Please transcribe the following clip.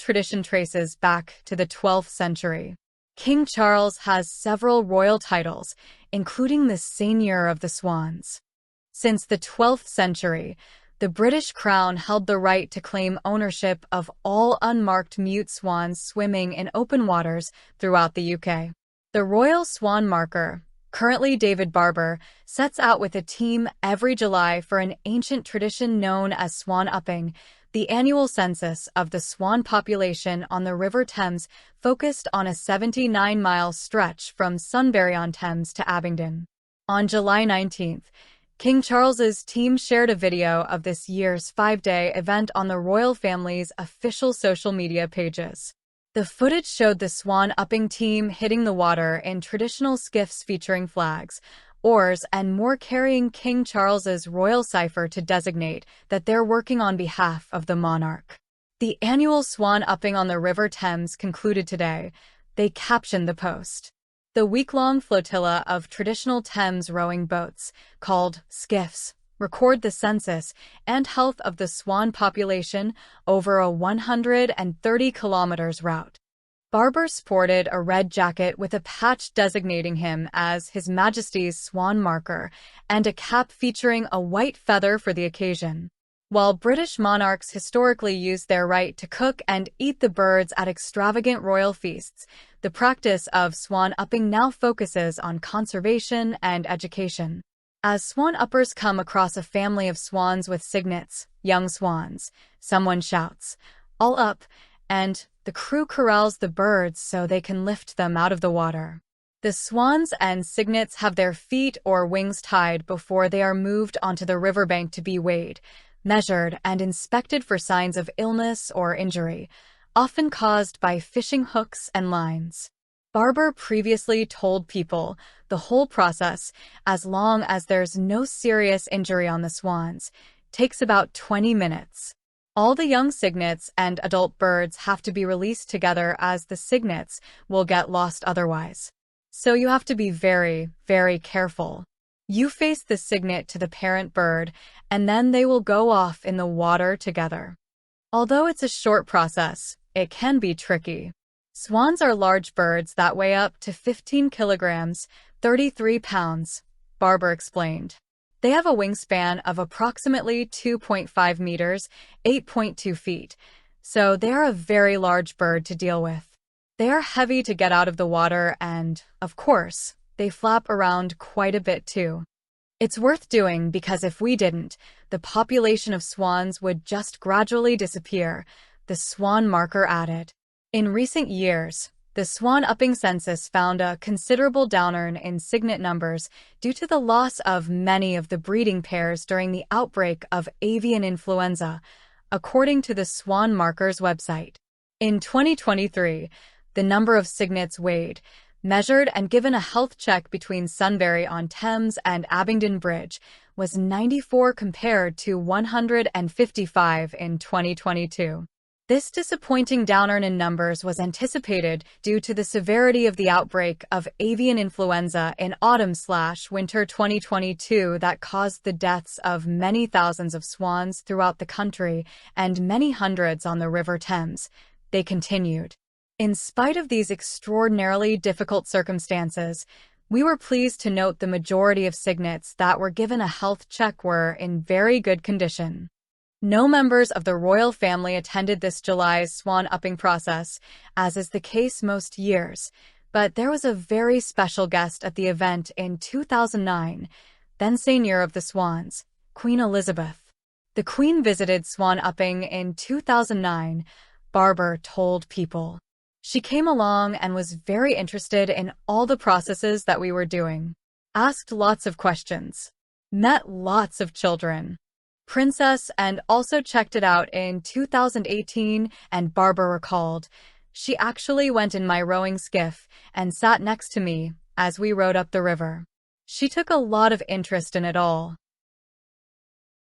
tradition traces back to the 12th century. King Charles has several royal titles, including the Seigneur of the Swans. Since the 12th century, the British Crown held the right to claim ownership of all unmarked mute swans swimming in open waters throughout the UK. The Royal Swan Marker, currently David Barber, sets out with a team every July for an ancient tradition known as Swan Upping, the annual census of the swan population on the River Thames, focused on a 79-mile stretch from Sunbury-on-Thames to Abingdon. On July 19th, King Charles's team shared a video of this year's 5-day event on the royal family's official social media pages. The footage showed the Swan Upping team hitting the water in traditional skiffs featuring flags, oars, and more, carrying King Charles's royal cipher to designate that they're working on behalf of the monarch. The annual Swan Upping on the River Thames concluded today. They captioned the post. The week-long flotilla of traditional Thames rowing boats, called skiffs, record the census and health of the swan population over a 130 kilometers route. Barber sported a red jacket with a patch designating him as His Majesty's Swan Marker and a cap featuring a white feather for the occasion. While British monarchs historically used their right to cook and eat the birds at extravagant royal feasts, the practice of swan upping now focuses on conservation and education. As swan uppers come across a family of swans with cygnets, young swans, someone shouts, "All up," and the crew corrals the birds so they can lift them out of the water. The swans and cygnets have their feet or wings tied before they are moved onto the riverbank to be weighed, measured, and inspected for signs of illness or injury, often caused by fishing hooks and lines. Barber previously told people the whole process, as long as there's no serious injury on the swans, takes about 20 minutes. All the young cygnets and adult birds have to be released together, as the cygnets will get lost otherwise. So you have to be very, very careful. You face the cygnet to the parent bird, and then they will go off in the water together. Although it's a short process, it can be tricky. Swans are large birds that weigh up to 15 kilograms, 33 pounds, Barber explained. They have a wingspan of approximately 2.5 meters, 8.2 feet, so they are a very large bird to deal with. They are heavy to get out of the water and, of course, they flap around quite a bit too. It's worth doing because if we didn't, the population of swans would just gradually disappear, the Swan Marker added. In recent years, the Swan Upping census found a considerable downturn in cygnet numbers due to the loss of many of the breeding pairs during the outbreak of avian influenza, according to the Swan Marker's website. In 2023, the number of cygnets weighed, measured, and given a health check between Sunbury-on-Thames and Abingdon Bridge was 94 compared to 155 in 2022. This disappointing downturn in numbers was anticipated due to the severity of the outbreak of avian influenza in autumn/winter 2022 that caused the deaths of many thousands of swans throughout the country and many hundreds on the River Thames, they continued. In spite of these extraordinarily difficult circumstances, we were pleased to note the majority of cygnets that were given a health check were in very good condition. No members of the royal family attended this July's Swan Upping process, as is the case most years, but there was a very special guest at the event in 2009, then Seigneur of the Swans, Queen Elizabeth. The Queen visited Swan Upping in 2009, Barber told People. She came along and was very interested in all the processes that we were doing, asked lots of questions, met lots of children. Princess, and also checked it out in 2018, and Barber recalled, she actually went in my rowing skiff and sat next to me as we rowed up the river. She took a lot of interest in it all.